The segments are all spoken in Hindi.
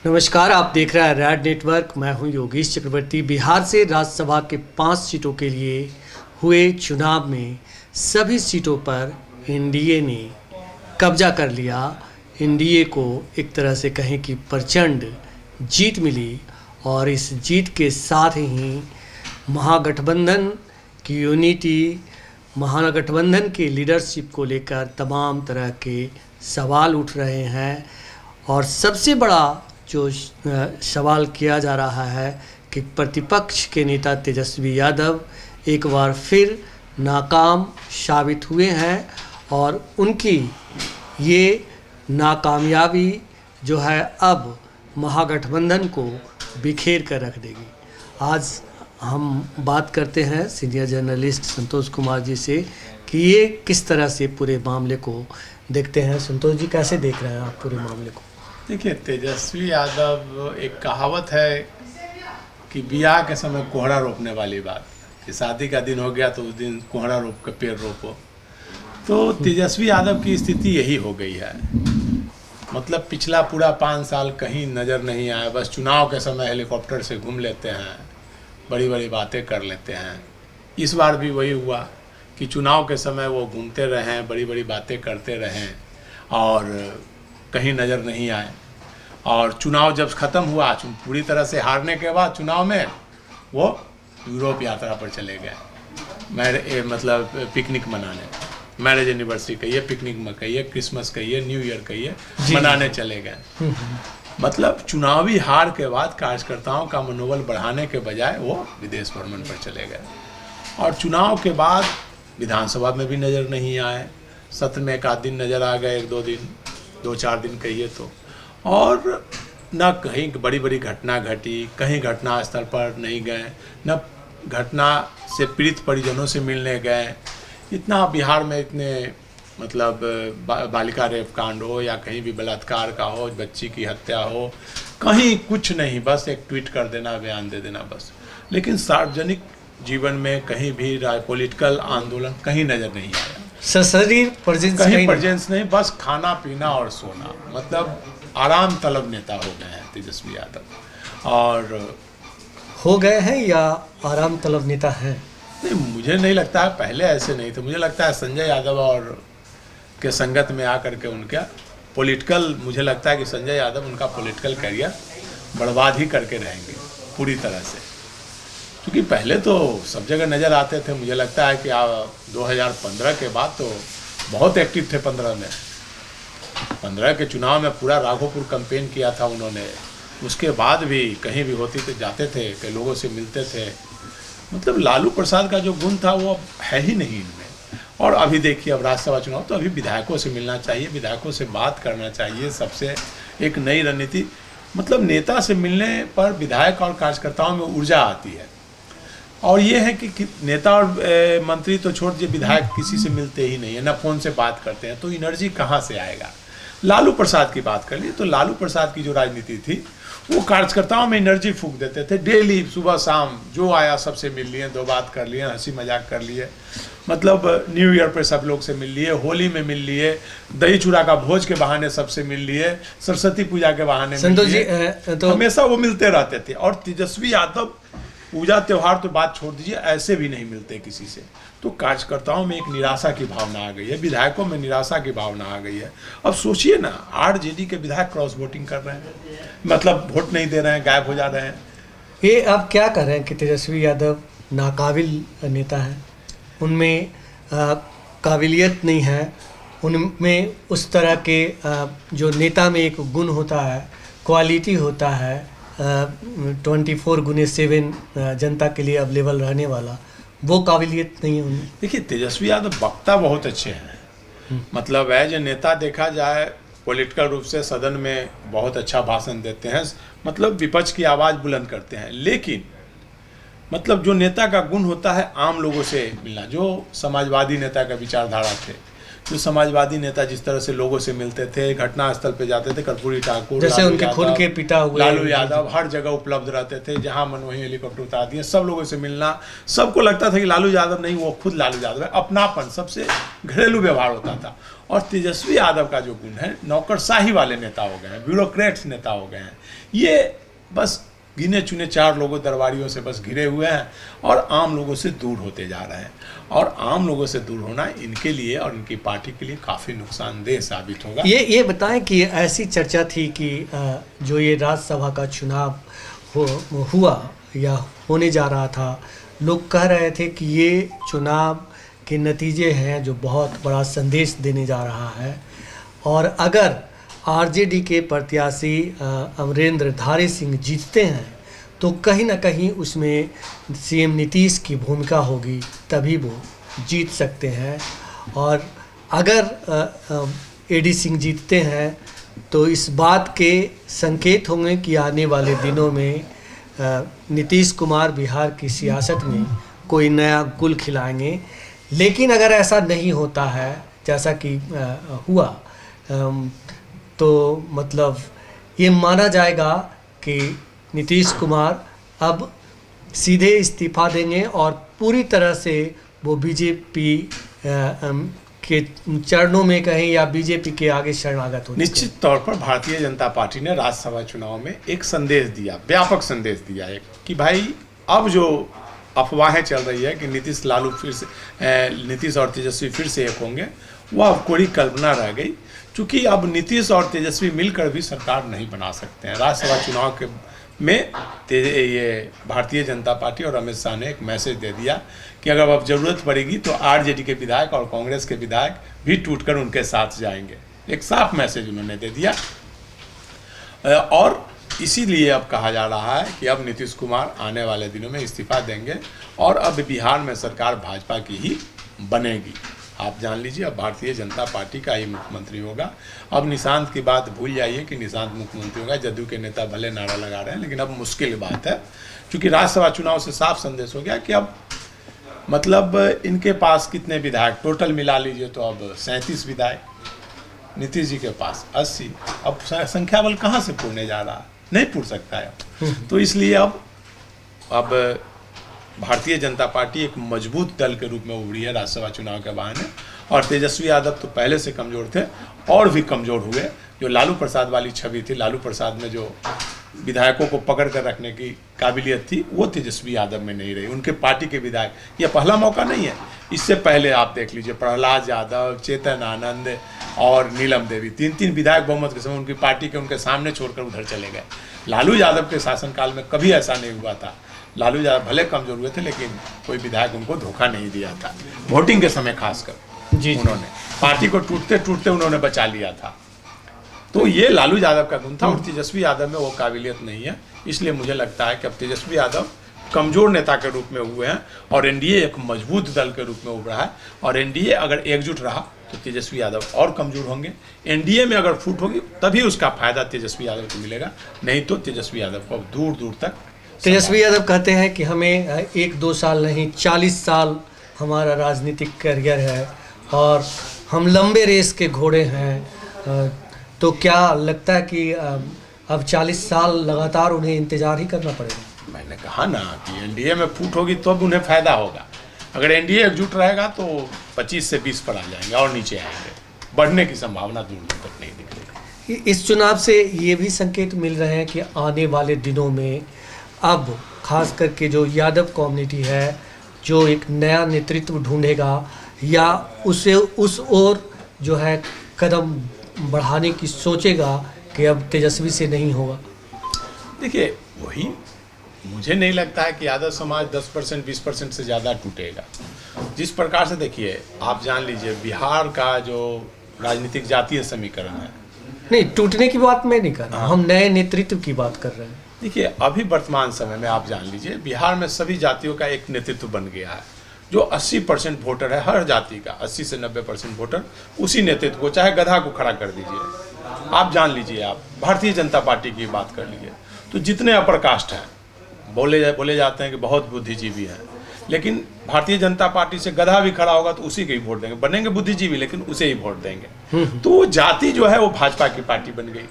नमस्कार, आप देख रहे हैं रैड नेटवर्क। मैं हूं योगेश चक्रवर्ती। बिहार से राज्यसभा के 5 सीटों के लिए हुए चुनाव में सभी सीटों पर एनडीए ने कब्जा कर लिया। एनडीए को एक तरह से कहें कि प्रचंड जीत मिली और इस जीत के साथ ही महागठबंधन की यूनिटी, महागठबंधन के लीडरशिप को लेकर तमाम तरह के सवाल उठ रहे हैं। और सबसे बड़ा जो सवाल किया जा रहा है कि प्रतिपक्ष के नेता तेजस्वी यादव एक बार फिर नाकाम साबित हुए हैं और उनकी ये नाकामयाबी जो है अब महागठबंधन को बिखेर कर रख देगी। आज हम बात करते हैं सीनियर जर्नलिस्ट संतोष कुमार जी से कि ये किस तरह से पूरे मामले को देखते हैं। संतोष जी, कैसे देख रहे हैं आप पूरे मामले को? देखिए, तेजस्वी यादव, एक कहावत है कि ब्याह के समय कोहड़ा रोपने वाली बात, कि शादी का दिन हो गया तो उस दिन कोहड़ा रोप कर पेड़ रोपो। तो तेजस्वी यादव की स्थिति यही हो गई है। मतलब पिछला पूरा 5 साल कहीं नज़र नहीं आया, बस चुनाव के समय हेलीकॉप्टर से घूम लेते हैं, बड़ी बड़ी बातें कर लेते हैं। इस बार भी वही हुआ कि चुनाव के समय वो घूमते रहें, बड़ी बड़ी बातें करते रहें और कहीं नज़र नहीं आए। और चुनाव जब ख़त्म हुआ, पूरी तरह से हारने के बाद चुनाव में वो यूरोप यात्रा पर चले गए। मतलब पिकनिक मनाने, मैरिज एनिवर्सरी कहिए, पिकनिक कहिए, क्रिसमस कहिए, न्यू ईयर कहिए, मनाने चले गए। मतलब चुनावी हार के बाद कार्यकर्ताओं का मनोबल बढ़ाने के बजाय वो विदेश भ्रमण पर चले गए। और चुनाव के बाद विधानसभा में भी नज़र नहीं आए। सत्र में एक आध दिन नज़र आ गए, 1-2 दिन, 2-4 दिन कहिए तो। और न कहीं बड़ी बड़ी घटना घटी, कहीं घटना स्थल पर नहीं गए, न घटना से पीड़ित परिजनों से मिलने गए। इतना बिहार में इतने मतलब बालिका रेप कांड हो या कहीं भी बलात्कार का हो, बच्ची की हत्या हो, कहीं कुछ नहीं, बस एक ट्वीट कर देना, बयान दे देना बस। लेकिन सार्वजनिक जीवन में कहीं भी पॉलिटिकल आंदोलन कहीं नज़र नहीं आया। सशरीर कहीं प्रेजेंस नहीं, बस खाना पीना और सोना। मतलब आराम तलब नेता हो गए हैं तेजस्वी यादव। और हो गए हैं या आराम तलब नेता हैं? नहीं, मुझे नहीं लगता है, पहले ऐसे नहीं थे। मुझे लगता है संजय यादव और के संगत में आकर के उनका पॉलिटिकल, मुझे लगता है कि संजय यादव उनका पॉलिटिकल करियर बर्बाद ही करके रहेंगे पूरी तरह से। क्योंकि पहले तो सब जगह नज़र आते थे। मुझे लगता है कि 2015 के बाद तो बहुत एक्टिव थे। 15 के चुनाव में पूरा राघोपुर कैंपेन किया था उन्होंने। उसके बाद भी कहीं भी होती थे, जाते थे, कई लोगों से मिलते थे। मतलब लालू प्रसाद का जो गुण था वो अब है ही नहीं इनमें। और अभी देखिए, अब राज्यसभा चुनाव तो अभी विधायकों से मिलना चाहिए, विधायकों से बात करना चाहिए। सबसे एक नई रणनीति, मतलब नेता से मिलने पर विधायक और कार्यकर्ताओं में ऊर्जा आती है। और ये है कि नेता और मंत्री तो छोड़ दीजिए, विधायक किसी से मिलते ही नहीं है, ना फ़ोन से बात करते हैं, तो एनर्जी कहाँ से आएगा। लालू प्रसाद की बात कर ली तो लालू प्रसाद की जो राजनीति थी वो कार्यकर्ताओं में एनर्जी फूंक देते थे। डेली सुबह शाम जो आया सबसे मिल लिए, 2 बात कर लिए, हंसी मजाक कर लिए। मतलब न्यू ईयर पर सब लोग से मिल लिए, होली में मिल लिए, दही चूड़ा का भोज के बहाने सबसे मिल लिए, सरस्वती पूजा के बहाने मिल लिए, तो हमेशा वो मिलते रहते थे। और तेजस्वी यादव पूजा त्यौहार तो बात छोड़ दीजिए, ऐसे भी नहीं मिलते किसी से। तो कार्यकर्ताओं में एक निराशा की भावना आ गई है, विधायकों में निराशा की भावना आ गई है। अब सोचिए ना, आरजेडी के विधायक क्रॉस वोटिंग कर रहे हैं, मतलब वोट नहीं दे रहे हैं, गायब हो जा रहे हैं। ये अब क्या कर रहे हैं कि तेजस्वी यादव नाकाबिल नेता हैं, उनमें काबिलियत नहीं है, उनमें उस तरह के जो नेता में एक गुण होता है, क्वालिटी होता है, 24/7 जनता के लिए अवेलेबल रहने वाला, वो काबिलियत नहीं है उनमें। देखिए, तेजस्वी यादव वक्ता बहुत अच्छे हैं। मतलब एज ए नेता देखा जाए, पॉलिटिकल रूप से सदन में बहुत अच्छा भाषण देते हैं, मतलब विपक्ष की आवाज़ बुलंद करते हैं। लेकिन मतलब जो नेता का गुण होता है आम लोगों से मिलना, जो समाजवादी नेता का विचारधारा थे, जो समाजवादी नेता जिस तरह से लोगों से मिलते थे, घटनास्थल पे जाते थे, कर्पूरी ठाकुर, जैसे उनके खुद के पिता हुए लालू यादव हर जगह उपलब्ध रहते थे, जहां मन वहीं हेलीकॉप्टर उतार दिए, सब लोगों से मिलना, सबको लगता था कि लालू यादव नहीं, वो खुद लालू यादव है, अपनापन, सबसे घरेलू व्यवहार होता था। और तेजस्वी यादव का जो गुण है, नौकरशाही वाले नेता हो गए हैं, ब्यूरोक्रेट्स नेता हो गए हैं, ये बस गिने चुने 4 लोगों दरबारियों से बस घिरे हुए हैं और आम लोगों से दूर होते जा रहे हैं। और आम लोगों से दूर होना इनके लिए और इनकी पार्टी के लिए काफ़ी नुकसानदेह साबित होगा। ये बताएं कि ऐसी चर्चा थी कि जो ये राज्यसभा का चुनाव हुआ या होने जा रहा था, लोग कह रहे थे कि ये चुनाव के नतीजे हैं जो बहुत बड़ा संदेश देने जा रहा है, और अगर आरजेडी के प्रत्याशी अमरेंद्र सिंह जीतते हैं तो कहीं ना कहीं उसमें सीएम नीतीश की भूमिका होगी, तभी वो जीत सकते हैं। और अगर एडी सिंह जीतते हैं तो इस बात के संकेत होंगे कि आने वाले दिनों में नीतीश कुमार बिहार की सियासत में कोई नया गुल खिलाएंगे। लेकिन अगर ऐसा नहीं होता है जैसा कि हुआ, तो मतलब ये माना जाएगा कि नीतीश कुमार अब सीधे इस्तीफा देंगे और पूरी तरह से वो बीजेपी के चरणों में कहें या बीजेपी के आगे शरणागत हो। निश्चित तौर पर भारतीय जनता पार्टी ने राज्यसभा चुनाव में एक संदेश दिया, व्यापक संदेश दिया है कि भाई अब जो अफवाहें चल रही है कि नीतीश और तेजस्वी फिर से एक होंगे, वह अब कोई कल्पना रह गई, क्योंकि अब नीतीश और तेजस्वी मिलकर भी सरकार नहीं बना सकते हैं। राज्यसभा चुनाव के में ये भारतीय जनता पार्टी और अमित शाह ने एक मैसेज दे दिया कि अगर अब जरूरत पड़ेगी तो आरजेडी के विधायक और कांग्रेस के विधायक भी टूटकर उनके साथ जाएंगे। एक साफ मैसेज उन्होंने दे दिया। और इसीलिए अब कहा जा रहा है कि अब नीतीश कुमार आने वाले दिनों में इस्तीफा देंगे और अब बिहार में सरकार भाजपा की ही बनेगी। आप जान लीजिए, अब भारतीय जनता पार्टी का ही मुख्यमंत्री होगा। अब निशांत की बात भूल जाइए कि निशांत मुख्यमंत्री होगा। जदयू के नेता भले नारा लगा रहे हैं, लेकिन अब मुश्किल बात है, क्योंकि राज्यसभा चुनाव से साफ संदेश हो गया कि अब मतलब इनके पास कितने विधायक टोटल मिला लीजिए तो अब 37 विधायक, नीतीश जी के पास 80। अब संख्या बल कहाँ से पूरने जा रहा है, नहीं पूर सकता है। तो इसलिए अब भारतीय जनता पार्टी एक मजबूत दल के रूप में उभरी है राज्यसभा चुनाव के बहाने। और तेजस्वी यादव तो पहले से कमज़ोर थे और भी कमज़ोर हुए। जो लालू प्रसाद वाली छवि थी, लालू प्रसाद में जो विधायकों को पकड़ कर रखने की काबिलियत थी, वो तेजस्वी यादव में नहीं रही। उनके पार्टी के विधायक, ये पहला मौका नहीं है, इससे पहले आप देख लीजिए प्रहलाद यादव, चेतन आनंद और नीलम देवी, 3 विधायक बहुमत के समय उनकी पार्टी के उनके सामने छोड़कर उधर चले गए। लालू यादव के शासनकाल में कभी ऐसा नहीं हुआ था। लालू यादव भले कमजोर हुए थे, लेकिन कोई विधायक उनको धोखा नहीं दिया था। वोटिंग के समय खासकर उन्होंने पार्टी को टूटते टूटते उन्होंने बचा लिया था। तो ये लालू यादव का गुण था और तेजस्वी यादव में वो काबिलियत नहीं है। इसलिए मुझे लगता है कि अब तेजस्वी यादव कमजोर नेता के रूप में हुए हैं और एनडीए एक मजबूत दल के रूप में उभरा है। और एनडीए अगर एकजुट रहा तो तेजस्वी यादव और कमजोर होंगे। एनडीए में अगर फूट होगी तभी उसका फायदा तेजस्वी यादव को मिलेगा, नहीं तो तेजस्वी यादव को अब दूर दूर तक। तेजस्वी यादव कहते हैं कि हमें 1-2 साल नहीं 40 साल हमारा राजनीतिक करियर है और हम लंबे रेस के घोड़े हैं। तो क्या लगता है कि अब 40 साल लगातार उन्हें इंतजार ही करना पड़ेगा? मैंने कहा ना कि एनडीए में फूट होगी तो अब उन्हें फायदा होगा। अगर एनडीए एकजुट रहेगा तो 25 से 20 पर आ जाएंगे और नीचे आएंगे। बढ़ने की संभावना दूर दूर तक नहीं दिख रही। इस चुनाव से ये भी संकेत मिल रहे हैं कि आने वाले दिनों में अब खास करके जो यादव कम्युनिटी है जो एक नया नेतृत्व ढूंढेगा या उसे उस ओर जो है कदम बढ़ाने की सोचेगा कि अब तेजस्वी से नहीं होगा। देखिए, वही मुझे नहीं लगता है कि यादव समाज 10% 20% से ज़्यादा टूटेगा। जिस प्रकार से देखिए, आप जान लीजिए बिहार का जो राजनीतिक जातीय समीकरण है, नहीं टूटने की बात मैं नहीं कर रहा, हम नए नेतृत्व की बात कर रहे हैं। देखिए, अभी वर्तमान समय में आप जान लीजिए बिहार में सभी जातियों का एक नेतृत्व बन गया है। जो 80% वोटर है हर जाति का, 80 से 90% वोटर उसी नेतृत्व को, चाहे गधा को खड़ा कर दीजिए। आप जान लीजिए, आप भारतीय जनता पार्टी की बात कर लीजिए तो जितने अपर कास्ट हैं बोले जाते हैं कि बहुत बुद्धिजीवी हैं, लेकिन भारतीय जनता पार्टी से गधा भी खड़ा होगा तो उसी के ही वोट देंगे, बनेंगे बुद्धिजीवी लेकिन उसे ही वोट देंगे। तो वो जाति जो है वो भाजपा की पार्टी बन गई।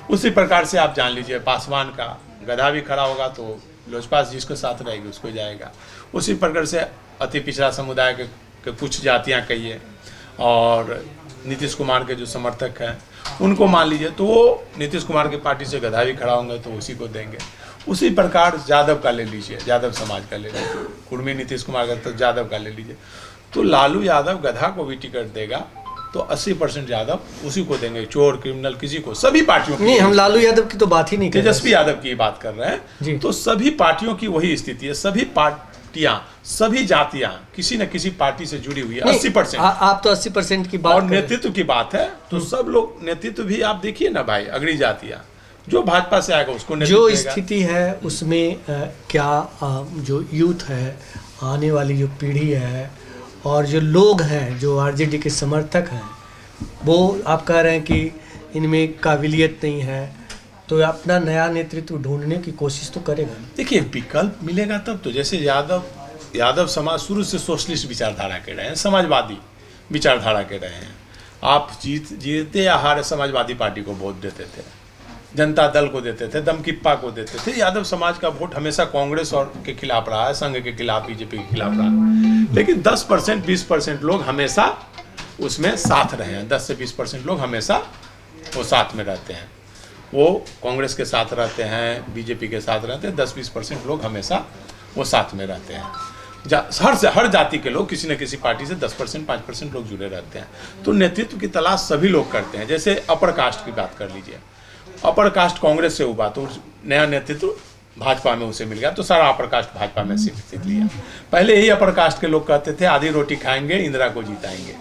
उसी प्रकार से आप जान लीजिए पासवान का गधा भी खड़ा होगा तो लोजपा जिसके साथ रहेगी उसको जाएगा। उसी प्रकार से अति पिछड़ा समुदाय के कुछ जातियां कहिए और नीतीश कुमार के जो समर्थक हैं उनको मान लीजिए तो वो नीतीश कुमार की पार्टी से गधा भी खड़ा होंगे तो उसी को देंगे। उसी प्रकार यादव का ले लीजिए, यादव समाज का ले लीजिए, कुर्मी नीतीश कुमार का तो यादव का ले लीजिए, तो लालू यादव गधा को भी टिकट देगा तो 80% यादव उसी को देंगे, चोर क्रिमिनल किसी को, सभी पार्टियों की। नहीं, हम लालू यादव की तो बात ही नहीं कर रहे, तेजस्वी यादव की बात कर रहे हैं। तो सभी पार्टियों की वही स्थिति है, सभी पार्टियां, सभी जातियां किसी न किसी पार्टी से जुड़ी हुई है। 80% आप तो 80% की बात और नेतृत्व की बात है तो सब लोग नेतृत्व भी आप देखिए ना भाई, अगड़ी जातियां जो भाजपा से आएगा उसको जो स्थिति है उसमें क्या जो यूथ है, आने वाली जो पीढ़ी है और जो लोग हैं जो आरजेडी के समर्थक हैं वो आप कह रहे हैं कि इनमें काबिलियत नहीं है तो अपना नया नेतृत्व ढूंढने की कोशिश तो करेगा। देखिए विकल्प मिलेगा तब तो, जैसे यादव समाज शुरू से सोशलिस्ट विचारधारा के रहे हैं, समाजवादी विचारधारा के रहे हैं। आप जीते या हारे समाजवादी पार्टी को वोट देते थे, जनता दल को देते थे, दमकिप्पा को देते थे। यादव समाज का वोट हमेशा कांग्रेस और के खिलाफ रहा है, संघ के खिलाफ, बीजेपी के खिलाफ रहा। लेकिन 10% 20% लोग हमेशा उसमें साथ रहे हैं। 10 से 20% लोग हमेशा वो साथ में रहते हैं, वो कांग्रेस के साथ रहते हैं, बीजेपी के साथ रहते हैं। 10-20% लोग हमेशा वो साथ में रहते हैं। हर जाति के लोग किसी न किसी पार्टी से 10% 5% लोग जुड़े रहते हैं। तो नेतृत्व की तलाश सभी लोग करते हैं। जैसे अपर कास्ट की बात कर लीजिए, अपर कास्ट कांग्रेस से हुआ तो नया नेतृत्व भाजपा में उसे मिल गया तो सारा अपर कास्ट भाजपा में सीट लिया। पहले ही अपर कास्ट के लोग कहते थे आधी रोटी खाएंगे इंदिरा को जिताएंगे।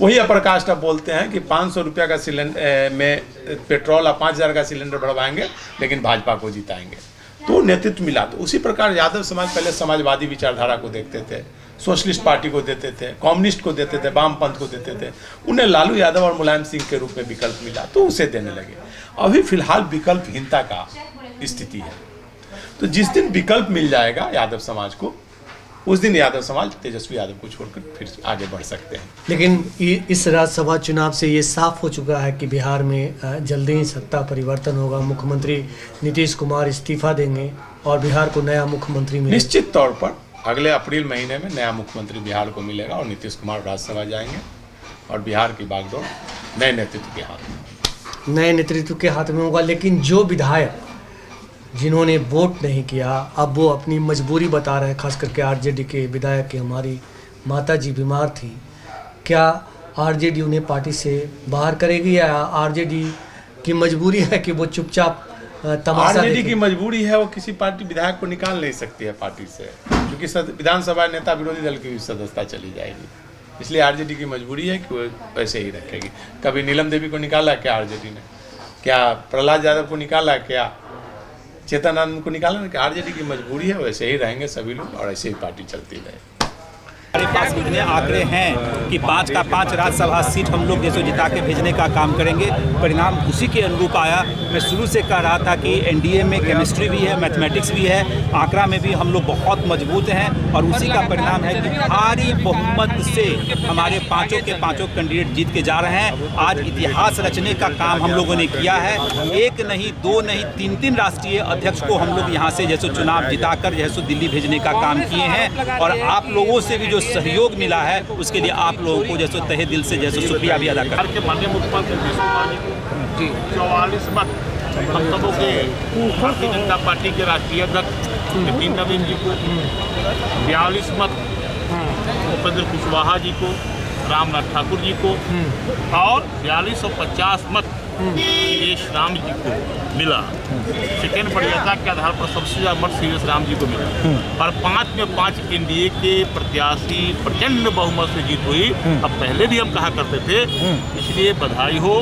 वही अपर कास्ट अब बोलते हैं कि 500 रुपया का सिलेंडर में पेट्रोल और 5000 का सिलेंडर बढ़वाएंगे लेकिन भाजपा को जिताएंगे। तो नेतृत्व मिला। तो उसी प्रकार यादव समाज पहले समाजवादी विचारधारा को देखते थे, सोशलिस्ट पार्टी को देते थे, कम्युनिस्ट को देते थे, वामपंथ को देते थे। उन्हें लालू यादव और मुलायम सिंह के रूप में विकल्प मिला तो उसे देने लगे। अभी फिलहाल विकल्पहीनता का स्थिति है। तो जिस दिन विकल्प मिल जाएगा यादव समाज को उस दिन यादव समाज तेजस्वी यादव को छोड़कर फिर आगे बढ़ सकते हैं। लेकिन इस राज्यसभा चुनाव से ये साफ हो चुका है कि बिहार में जल्दी ही सत्ता परिवर्तन होगा, मुख्यमंत्री नीतीश कुमार इस्तीफा देंगे और बिहार को नया मुख्यमंत्री मिलेगा। निश्चित तौर पर अगले अप्रैल महीने में नया मुख्यमंत्री बिहार को मिलेगा और नीतीश कुमार राज्यसभा जाएंगे और बिहार की बागडोर नए नेतृत्व के हाथ में, नए नेतृत्व के हाथ में होगा। लेकिन जो विधायक जिन्होंने वोट नहीं किया अब वो अपनी मजबूरी बता रहे हैं, खास करके आरजेडी के विधायक की हमारी माताजी बीमार थी, क्या आरजेडी उन्हें पार्टी से बाहर करेगी या आरजेडी की मजबूरी है कि वो चुपचाप तमाशा? आरजेडी की मजबूरी है, वो किसी पार्टी विधायक को निकाल नहीं सकती है पार्टी से, क्योंकि विधानसभा नेता विरोधी दल की सदस्यता चली जाएगी। इसलिए आरजेडी की मजबूरी है कि वो वैसे ही रखेगी। कभी नीलम देवी को निकाला क्या आरजेडी ने? क्या प्रहलाद यादव को निकाला? क्या चेतन आनंद को निकाला? कि आरजेडी की मजबूरी है, वैसे ही रहेंगे सभी लोग और ऐसे ही पार्टी चलती रहे। हमारे पास इतने आंकड़े हैं कि 5 का 5 राज्यसभा सीट हम लोग जैसे जिता के भेजने का काम करेंगे। परिणाम उसी के अनुरूप आया। मैं शुरू से कह रहा था कि एनडीए में केमिस्ट्री भी है, मैथमेटिक्स भी है, आंकड़ा में भी हम लोग बहुत मजबूत हैं और उसी का परिणाम है कि भारी बहुमत से हमारे पाँचों के पाँचों कैंडिडेट जीत के जा रहे हैं। आज इतिहास रचने का काम हम लोगों ने किया है। 1 नहीं 2 नहीं 3 राष्ट्रीय अध्यक्ष को हम लोग यहाँ से जैसे चुनाव जिताकर जैसे दिल्ली भेजने का काम किए हैं और आप लोगों से भी जो सहयोग मिला है उसके लिए आप लोगों को जैसे तहे दिल से जैसे शुक्रिया भी अदा करते हैं। माननीय मुख्यमंत्री नीतीश कुमार जी को 44 मत, हम सबों के भारतीय जनता पार्टी के राष्ट्रीय अध्यक्ष नितिन नवीन जी को 42 मत, उपेंद्र कुशवाहा जी को, रामनाथ ठाकुर जी को और 4250 मत सीरेश राम जी को मिला। सेकेंड वरीयता के आधार पर सबसे ज़्यादा मत सीरेश राम जी को मिला और 5 में 5 एनडीए के प्रत्याशी प्रचंड बहुमत से जीत हुई। अब पहले भी हम कहा करते थे, इसलिए बधाई हो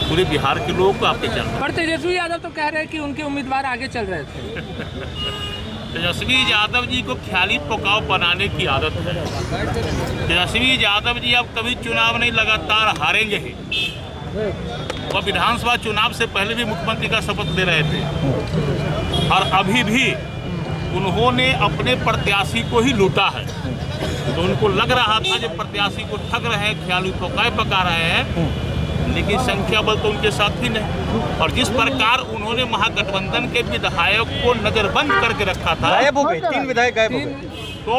पूरे बिहार के लोगों को आपके चल। पर तेजस्वी यादव तो कह रहे हैं कि उनके उम्मीदवार आगे चल रहे थे। तेजस्वी यादव जी को ख्याली पकाव बनाने की आदत है। तेजस्वी यादव जी अब कभी चुनाव नहीं, लगातार हारेंगे ही। वह विधानसभा चुनाव से पहले भी मुख्यमंत्री का शपथ ले रहे थे और अभी भी उन्होंने अपने प्रत्याशी को ही लूटा है। तो उनको लग रहा था जो प्रत्याशी को ठग रहे हैं, ख्याली पकाए पका रहे हैं, लेकिन संख्या बल तो उनके साथ ही नहीं। और जिस प्रकार उन्होंने महागठबंधन के विधायक को नजरबंद करके रखा था, गायब हो गए, 3 विधायक गायब हो गए। तो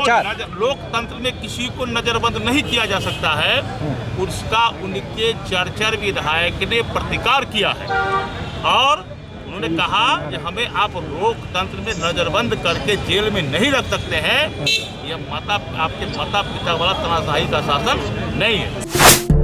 लोकतंत्र में किसी को नजरबंद नहीं किया जा सकता है। उसका उनके चर्चर विधायक ने प्रतिकार किया है और उन्होंने कहा कि हमें आप लोकतंत्र में नजरबंद करके जेल में नहीं रख सकते हैं। यह आपके माता पिता वाला तानाशाही का शासन नहीं है।